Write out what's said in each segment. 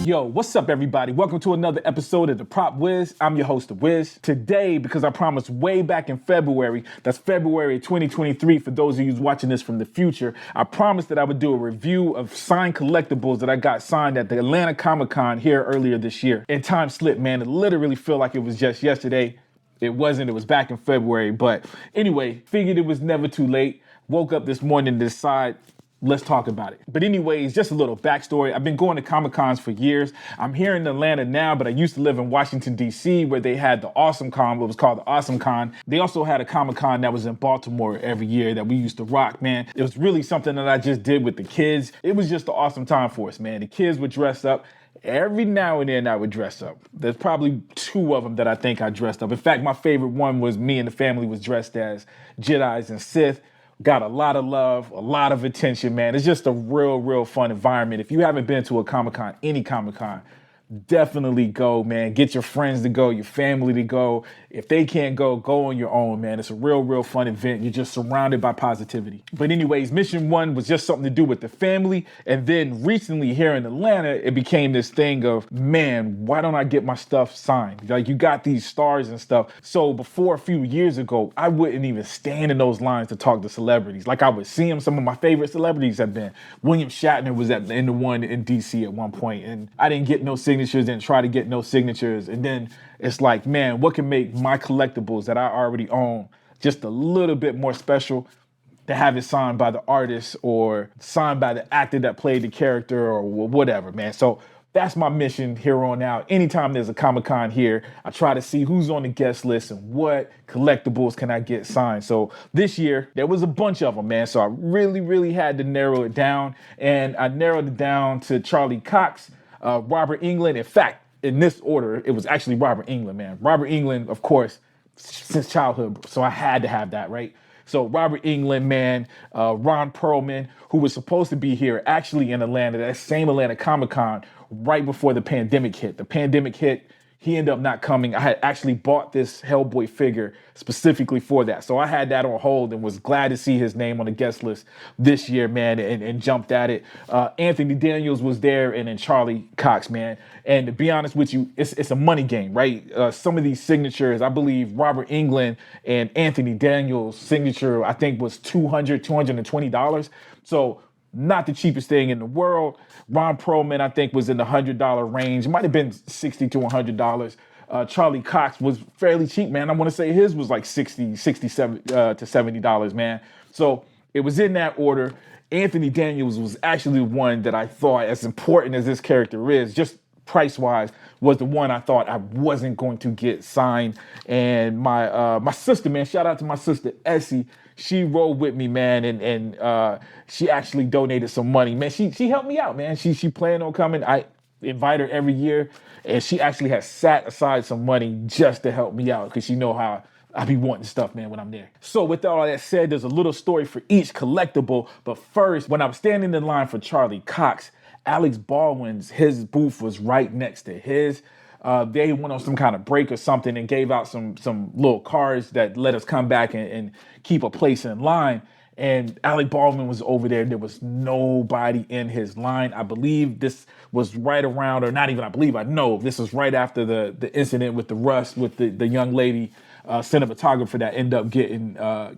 Yo, what's up, everybody? Welcome to another episode of the Prop Wiz. I'm your host, Wiz. Today, because I promised way back in February, that's February 2023, for those of you watching this from the future, I promised that I would do a review of signed collectibles that I got signed at the Atlanta Comic-Con here earlier this year. And time slipped, man. It literally felt like it was just yesterday. It wasn't. It was back in February. But anyway, figured it was never too late. Woke up this morning to decide, let's talk about it. But anyways, just a little backstory. I've been going to Comic-Cons for years. I'm here in Atlanta now, but I used to live in Washington, D.C., where they had the Awesome Con, what was called the Awesome Con. They also had a Comic-Con that was in Baltimore every year that we used to rock, man. It was really something that I just did with the kids. It was just an awesome time for us, man. The kids would dress up. Every now and then I would dress up. There's probably two of them that I think I dressed up. In fact, my favorite one was me and the family was dressed as Jedis and Sith. Got a lot of love, a lot of attention, man. It's just a real fun environment. If you haven't been to a Comic-Con, any Comic-Con, definitely go, man. Get your friends to go, your family to go. If they can't go, go on your own, man. It's a real fun event. You're just surrounded by positivity. But anyways, mission one was just something to do with the family. And then recently here in Atlanta, it became this thing of, man, why don't I get my stuff signed? Like, you got these stars and stuff. So before a few years ago, I wouldn't even stand in those lines to talk to celebrities. Like, I would see them. Some of my favorite celebrities have been. William Shatner was in the one in DC at one point, and I didn't get no signatures, didn't try to get no signatures. And then it's like, man, what can make my collectibles that I already own just a little bit more special, to have it signed by the artist or signed by the actor that played the character or whatever, man. So that's my mission here on out. Anytime there's a Comic-Con here, I try to see who's on the guest list and what collectibles can I get signed. So this year, there was a bunch of them, man. So I really had to narrow it down. And I narrowed it down to Charlie Cox, Robert Englund. In fact, in this order, it was actually Robert Englund, man. Robert Englund, of course, since childhood. So I had to have that, right? So Robert Englund, man, Ron Perlman, who was supposed to be here actually in Atlanta, that same Atlanta Comic-Con, right before the pandemic hit. The pandemic hit, he ended up not coming. I had actually bought this Hellboy figure specifically for that. So I had that on hold and was glad to see his name on the guest list this year, man, and jumped at it. Anthony Daniels was there, and then Charlie Cox, man. And to be honest with you, it's a money game, right? Some of these signatures, I believe Robert Englund and Anthony Daniels' signature, I think, was $220. So not the cheapest thing in the world. Ron Perlman, I think, was in the $100 range. It might have been $60 to $100. Charlie Cox was fairly cheap, man. I want to say his was like $67 to $70, man. So it was in that order. Anthony Daniels was actually the one that I thought, as important as this character is, just price-wise, was the one I thought I wasn't going to get signed. And my sister, man, shout out to my sister, Essie. She rolled with me, man, and she actually donated some money. Man, she helped me out, man. She planned on coming. I invite her every year, and she actually has set aside some money just to help me out, because she know how I be wanting stuff, man, when I'm there. So with all that said, there's a little story for each collectible. But first, when I was standing in line for Charlie Cox, Alex Baldwin's, his booth was right next to his. They went on some kind of break or something and gave out some little cards that let us come back and keep a place in line. And Alec Baldwin was over there. There was nobody in his line. I believe this was right around, or not even I believe, I know, this was right after the incident with the Rust, with the young lady cinematographer that ended up getting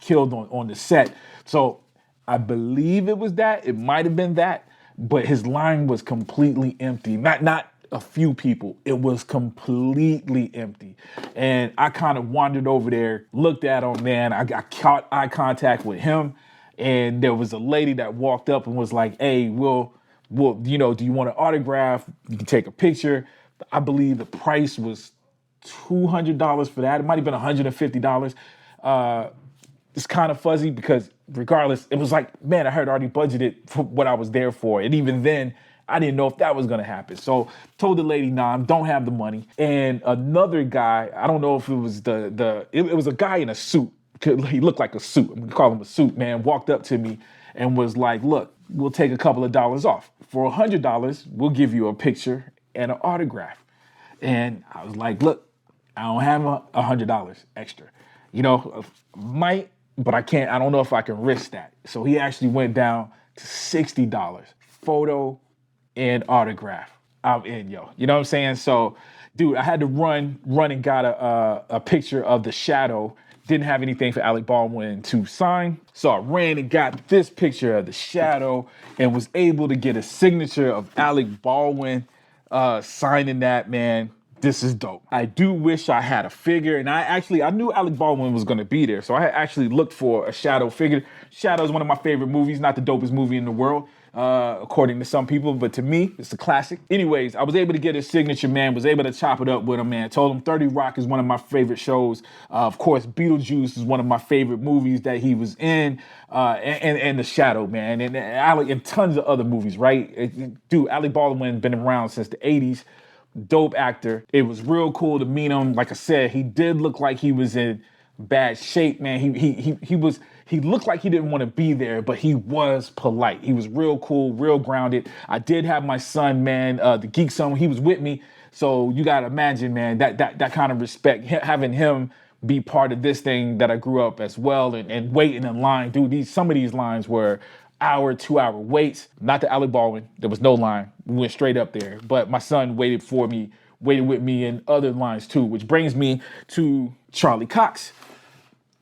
killed on the set. So I believe it was that. It might have been that. But his line was completely empty. Not a few people. It was completely empty. And I kind of wandered over there, looked at him, man. I caught eye contact with him. And there was a lady that walked up and was like, hey, we'll do you want an autograph? You can take a picture. I believe the price was $200 for that. It might have been $150. It's kind of fuzzy because regardless, it was like, man, I had already budgeted for what I was there for. And even then, I didn't know if that was going to happen. So told the lady, nah, I don't have the money. And another guy, I don't know if it was it was a guy in a suit. He looked like a suit. I'm going to call him a suit, man. Walked up to me and was like, look, we'll take a couple of dollars off. For $100, we'll give you a picture and an autograph. And I was like, look, I don't have $100 extra. Might, but I can't. I don't know if I can risk that. So he actually went down to $60, photo and autograph. I'm in, yo. You know what I'm saying? So, dude, I had to run and got a picture of the Shadow. Didn't have anything for Alec Baldwin to sign. So I ran and got this picture of the Shadow and was able to get a signature of Alec Baldwin signing that, man. This is dope. I do wish I had a figure, and I knew Alec Baldwin was gonna be there, so I had actually looked for a Shadow figure. Shadow is one of my favorite movies, not the dopest movie in the world, according to some people, but to me, it's a classic. Anyways, I was able to get his signature, man, was able to chop it up with him, man. Told him 30 Rock is one of my favorite shows. Of course, Beetlejuice is one of my favorite movies that he was in, and The Shadow, man, and Alec, and tons of other movies, right? Dude, Alec Baldwin been around since the 80s. Dope actor. It was real cool to meet him. Like I said, he did look like he was in bad shape, man. He looked like he didn't want to be there, but he was polite. He was real cool, real grounded. I did have my son, man, the geek son, he was with me. So you gotta imagine, man, that kind of respect, having him be part of this thing that I grew up as well, and waiting in line. Dude, some of these lines were hour, 2 hour waits. Not the Alec Baldwin. There was no line. We went straight up there. But my son waited with me in other lines too, which brings me to Charlie Cox.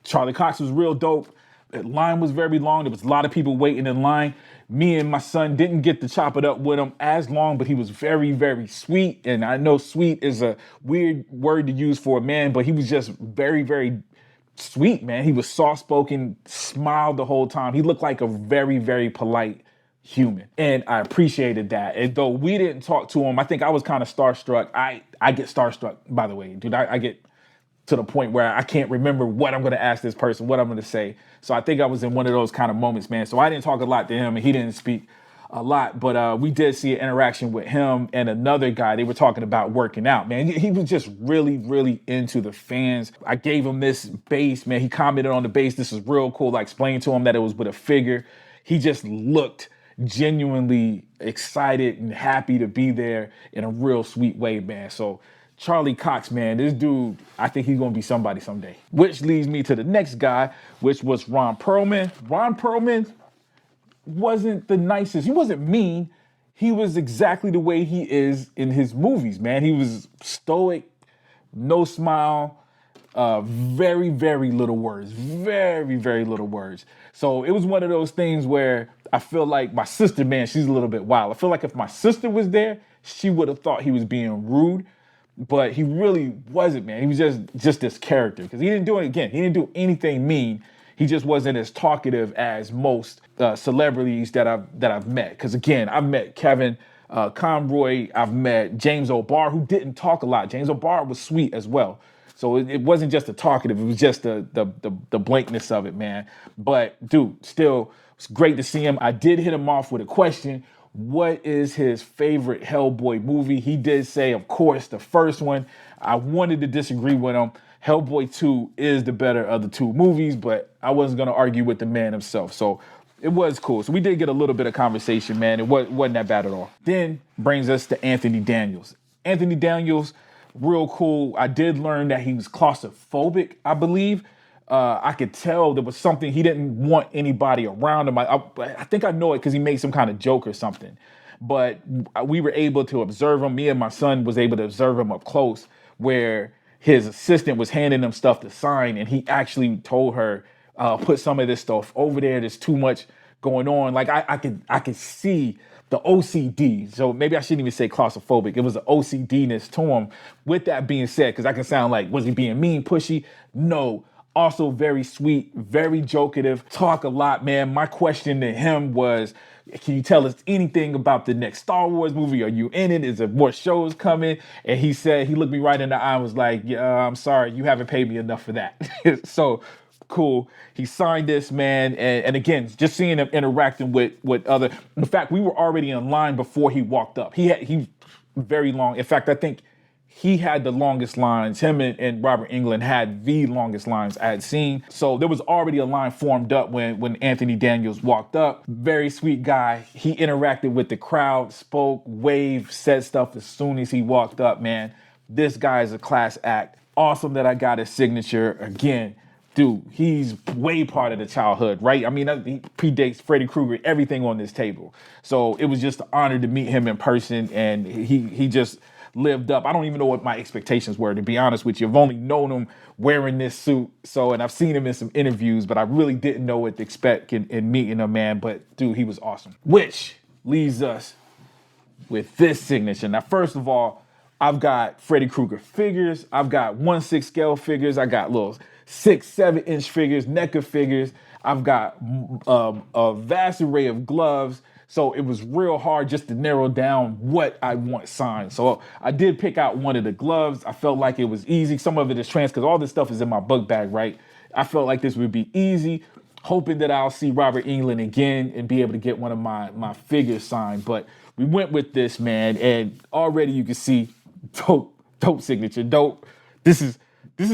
Charlie Cox was real dope. The line was very long. There was a lot of people waiting in line. Me and my son didn't get to chop it up with him as long, but he was very, very sweet. And I know sweet is a weird word to use for a man, but he was just very, very sweet, man. He was soft-spoken, smiled the whole time. He looked like a very, very polite human. And I appreciated that. And though we didn't talk to him, I think I was kind of starstruck. I get starstruck, by the way, dude. I get to the point where I can't remember what I'm going to ask this person, what I'm going to say. So I think I was in one of those kind of moments, man. So I didn't talk a lot to him, and he didn't speak a lot, but we did see an interaction with him and another guy. They were talking about working out, man. He was just really, really into the fans. I gave him this base, man. He commented on the base. This is real cool. I explained to him that it was with a figure. He just looked genuinely excited and happy to be there in a real sweet way, man. So Charlie Cox, man, this dude, I think he's going to be somebody someday. Which leads me to the next guy, which was Ron Perlman. Ron Perlman wasn't the nicest. He wasn't mean. He was exactly the way he is in his movies, man. He was stoic, no smile, very, very little words. Very, very little words. So it was one of those things where I feel like my sister, man, she's a little bit wild. I feel like if my sister was there, she would have thought he was being rude, but he really wasn't, man. He was just this character, because he didn't do it again. He didn't do anything mean. He just wasn't as talkative as most celebrities that I've met. Because again, I've met Kevin Conroy, I've met James O'Barr, who didn't talk a lot. James O'Barr was sweet as well. So it wasn't just the talkative, it was just the blankness of it, man. But dude, still, it's great to see him. I did hit him off with a question. What is his favorite Hellboy movie? He did say, of course, the first one. I wanted to disagree with him. Hellboy 2 is the better of the two movies, but I wasn't going to argue with the man himself. So it was cool. So we did get a little bit of conversation, man. It wasn't that bad at all. Then brings us to Anthony Daniels. Anthony Daniels, real cool. I did learn that he was claustrophobic, I believe. I could tell there was something, he didn't want anybody around him. I think I know it because he made some kind of joke or something. But we were able to observe him. Me and my son was able to observe him up close, where his assistant was handing him stuff to sign, and he actually told her, put some of this stuff over there. There's too much going on. Like I could see the OCD. So maybe I shouldn't even say claustrophobic. It was an OCD-ness to him. With that being said, because I can sound like, was he being mean, pushy? No. Also very sweet, very jokative, talk a lot, man. My question to him was, can you tell us anything about the next Star Wars movie? Are you in it? Is there more shows coming? And he said, he looked me right in the eye and was like, yeah, I'm sorry, you haven't paid me enough for that. So cool. He signed this, man. And again, just seeing him interacting with other, in fact, we were already in line before he walked up. He very long. In fact, I think he had the longest lines. Him and Robert Englund had the longest lines I had seen. So there was already a line formed up when Anthony Daniels walked up. Very sweet guy. He interacted with the crowd, spoke, waved, said stuff as soon as he walked up, man. This guy is a class act. Awesome that I got his signature. Again, dude, he's way part of the childhood, right? I mean, he predates Freddy Krueger, everything on this table. So it was just an honor to meet him in person, and he just lived up. I don't even know what my expectations were, to be honest with you. I've only known him wearing this suit, and I've seen him in some interviews, but I really didn't know what to expect in meeting him, man. But dude, he was awesome. Which leaves us with this signature. Now, first of all, I've got Freddy Krueger figures. I've got 1/6 scale figures. I got little 6, 7-inch figures, NECA figures. I've got a vast array of gloves. So it was real hard just to narrow down what I want signed. So I did pick out one of the gloves. I felt like it was easy. Some of it is because all this stuff is in my book bag, right? I felt like this would be easy, hoping that I'll see Robert Englund again and be able to get one of my figures signed. But we went with this, man, and already you can see dope signature, dope. This is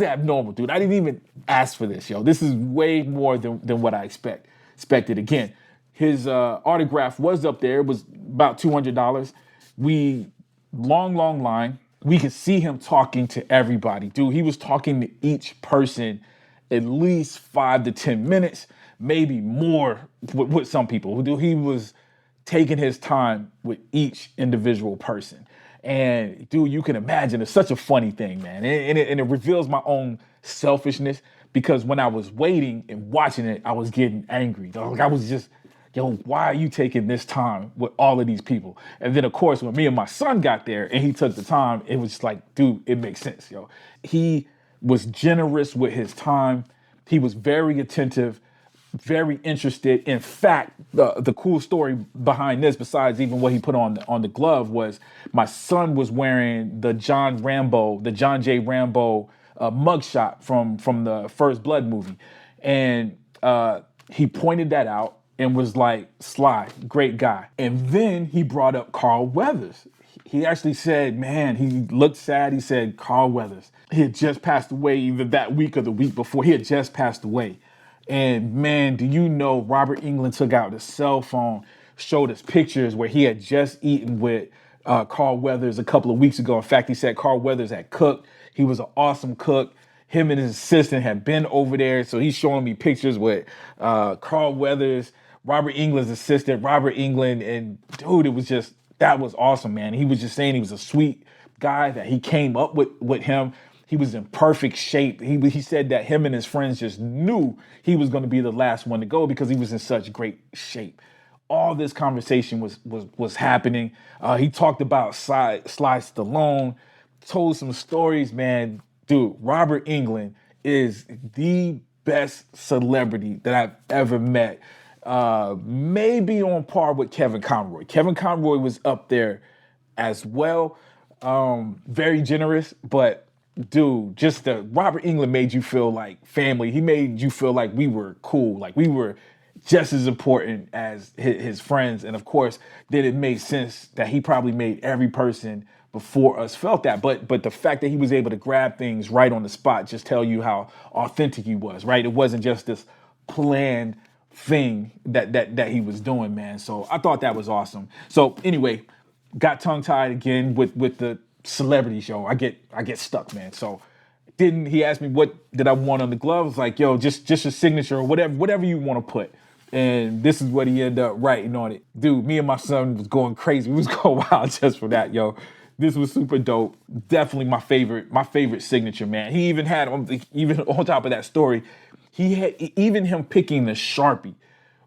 abnormal, dude. I didn't even ask for this, yo. This is way more than what I expected. Again, his autograph was up there. It was about $200. Long line. We could see him talking to everybody, dude. He was talking to each person at least 5 to 10 minutes, maybe more with some people. Dude, he was taking his time with each individual person. And dude, you can imagine, it's such a funny thing, man. And it reveals my own selfishness, because when I was waiting and watching it, I was getting angry. Like, I was just, yo, why are you taking this time with all of these people? And then, of course, when me and my son got there and he took the time, it was just like, dude, it makes sense, yo. He was generous with his time. He was very attentive, very interested. In fact, the cool story behind this, besides even what he put on the glove, was my son was wearing the John J. Rambo mugshot from the First Blood movie, and he pointed that out and was like, Sly, great guy. And then he brought up Carl Weathers. He actually said, man, he looked sad. He said, Carl Weathers. He had just passed away either that week or the week before. He had just passed away. And man, do you know, Robert Englund took out his cell phone, showed us pictures where he had just eaten with Carl Weathers a couple of weeks ago. In fact, he said Carl Weathers had cooked. He was an awesome cook. Him and his assistant had been over there. So he's showing me pictures with Carl Weathers, Robert Englund's assistant, Robert Englund. And dude, that was awesome, man. He was just saying he was a sweet guy, that he came up with him. He was in perfect shape. He said that him and his friends just knew he was going to be the last one to go because he was in such great shape. All this conversation was happening. He talked about Sly Stallone, told some stories, man. Dude, Robert Englund is the best celebrity that I've ever met. Maybe on par with Kevin Conroy. Kevin Conroy was up there as well. Very generous, but dude, just Robert Englund made you feel like family. He made you feel like we were cool, like we were just as important as his friends. And of course, then it made sense that he probably made every person before us felt that. But the fact that he was able to grab things right on the spot just tell you how authentic he was, right? It wasn't just this planned thing that he was doing, man. So I thought that was awesome. So anyway, got tongue-tied again with the celebrity show. I get stuck, man. So he asked me what did I want on the glove. I was like, yo, just a signature or whatever you want to put. And this is what he ended up writing on it. Dude, me and my son was going crazy. We was going wild just for that, yo. This was super dope. Definitely my favorite signature, man. He even had, even on top of that story, he had even him picking the Sharpie.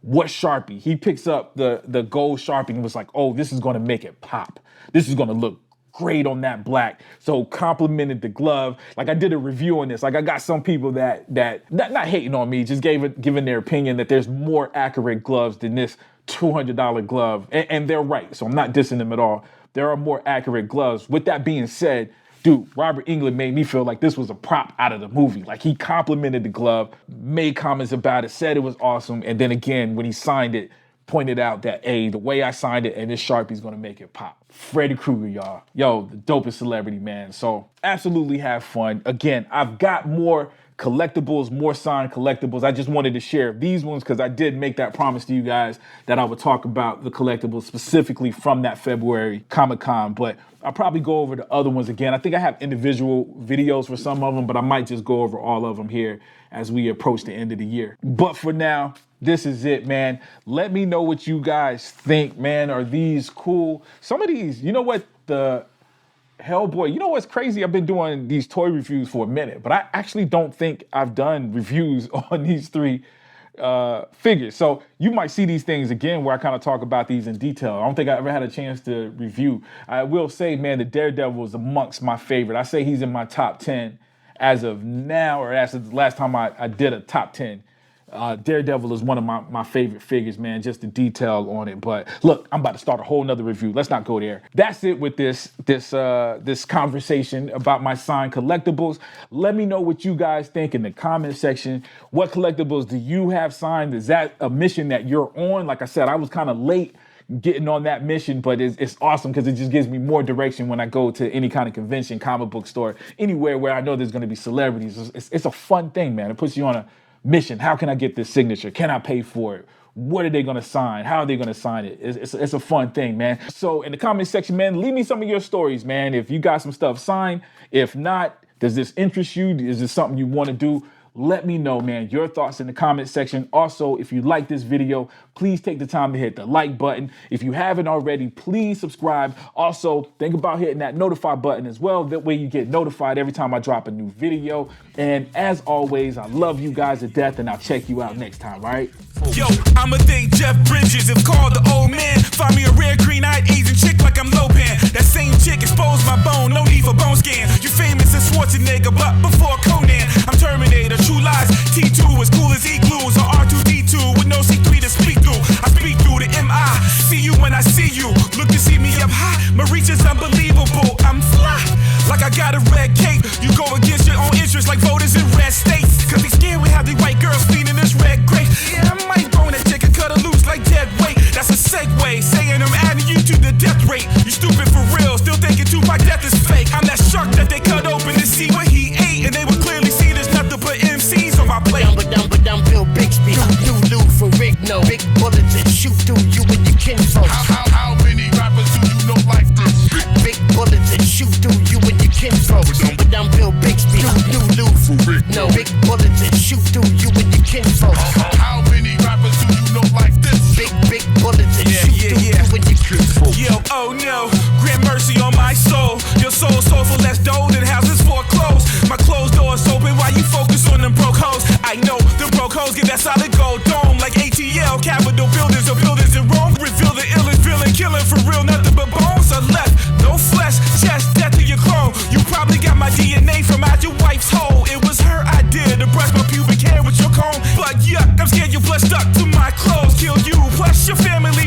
What Sharpie? He picks up the gold Sharpie and was like, oh, this is going to make it pop. This is going to look great on that black. So complimented the glove. Like, I did a review on this. Like, I got some people that not hating on me, just giving their opinion that there's more accurate gloves than this $200 glove. And they're right. So I'm not dissing them at all. There are more accurate gloves. With that being said, dude, Robert Englund made me feel like this was a prop out of the movie. Like, he complimented the glove, made comments about it, said it was awesome. And then again, when he signed it, pointed out that, hey, the way I signed it and this Sharpie's gonna make it pop. Freddy Krueger, y'all. Yo, the dopest celebrity, man. So absolutely have fun. Again, I've got more collectibles, more signed collectibles. I just wanted to share these ones because I did make that promise to you guys that I would talk about the collectibles specifically from that February Comic-Con, but I'll probably go over the other ones again. I think I have individual videos for some of them, but I might just go over all of them here as we approach the end of the year. But for now, this is it, man. Let me know what you guys think, man. Are these cool? Some of these, you know what, the Hellboy, you know what's crazy? I've been doing these toy reviews for a minute, but I actually don't think I've done reviews on these three figures. So you might see these things again where I kind of talk about these in detail. I don't think I ever had a chance to review. I will say, man, the Daredevil is amongst my favorite. I say he's in my top 10 as of now, or as of the last time I did a top 10. Daredevil is one of my favorite figures, man, just the detail on it. But look, I'm about to start a whole nother review. Let's not go there. That's it with this conversation about my signed collectibles. Let me know what you guys think in the comment section. What collectibles do you have signed? Is that a mission that you're on? Like I said, I was kind of late getting on that mission, but it's awesome because it just gives me more direction when I go to any kind of convention, comic book store, anywhere where I know there's going to be celebrities. It's a fun thing, man. It puts you on a mission. How can I get this signature? Can I pay for it? What are they going to sign? How are they going to sign it? It's a fun thing, man. So in the comment section, man, leave me some of your stories, man. If you got some stuff signed, if not, does this interest you? Is this something you want to do? Let me know, man, your thoughts in the comment section. Also, if you like this video, please take the time to hit the like button. If you haven't already, please subscribe. Also, think about hitting that notify button as well. That way you get notified every time I drop a new video. And as always, I love you guys to death, and I'll check you out next time, all right? Yo, I'm a thing Jeff Bridges is called the old man. Find me a rare green-eyed Asian chick like I'm Lopan. That same chick exposed my bone, no need for bone scan. You famous as Schwarzenegger, but before Conan, I'm Terminator, True Lies. T2 as cool as E-glues, or R2D2 with no C3 to speak through. I speak through the MI, see you when I see you. Look to see me up high, my reach is unbelievable. I'm fly, like I got a red cape. You go against your own interests like voters in red states. Cause they scared we have the white girls feeding this red grape. Yeah, I might bone that chick and cut her loose like dead weight. That's a segue, saying I'm adding you to the death rate. You stupid for real, still thinking Tupac death is fake. I'm that shark that they cut open to see what he ate, and they would clearly see there's nothing but MCs on my plate. But Bill Bixby, Lulu for Rick, no big bullets that shoot through you and your kinfolk. How many rappers do you know like this? Big bullets that shoot through you and your kinfolk. But I'm Bill Bixby, Lulu for Rick, no big bullets that shoot through you and your kinfolk. How many rappers do you know like this? Big bullets that shoot through you and your kinfolk. Yo, oh no, grant mercy on my soul. Your soul for less dough than houses foreclosed. My closed doors open while you focus on them broke hoes. I know the broke hoes get that solid gold dome like ATL, Capitol buildings or buildings in Rome. Reveal the illest villain, killing for real, nothing but bones are left. No flesh, chest, death to your clone. You probably got my DNA from out your wife's hole. It was her idea to brush my pubic hair with your comb. But yuck, I'm scared your blood stuck to my clothes. Kill you, plus your family